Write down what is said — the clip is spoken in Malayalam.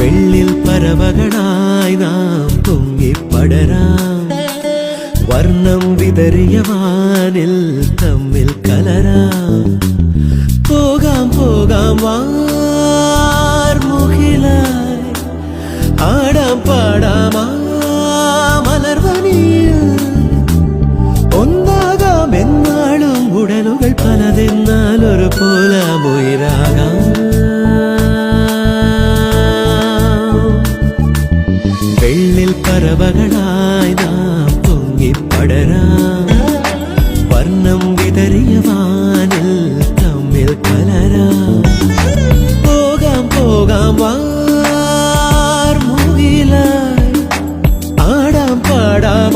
വെള്ളിൽ പറവകളായി നാം പൊങ്ങിപ്പടരാം. വർണ്ണം വിതറിയ വാനിൽ തമ്മിൽ കലരാം. പോകാം പോകാം വാർമുകിലായി, ആടാം പാടാം മലർവനിയിൽ. ഒന്നാകാം എന്നാളും ഉടലുകൾ പലതെന്നാൽ ഒരു പോലാമുയിരാകാം. വെള്ളിൽ പറവകളായി നാം പൊങ്ങിപ്പടരാം. വർണ്ണം വിതറിയ വാനിൽ തമ്മിൽ കലരാം. പോകാം പോകാം വാർമുകിലായി, ആടാം പാടാം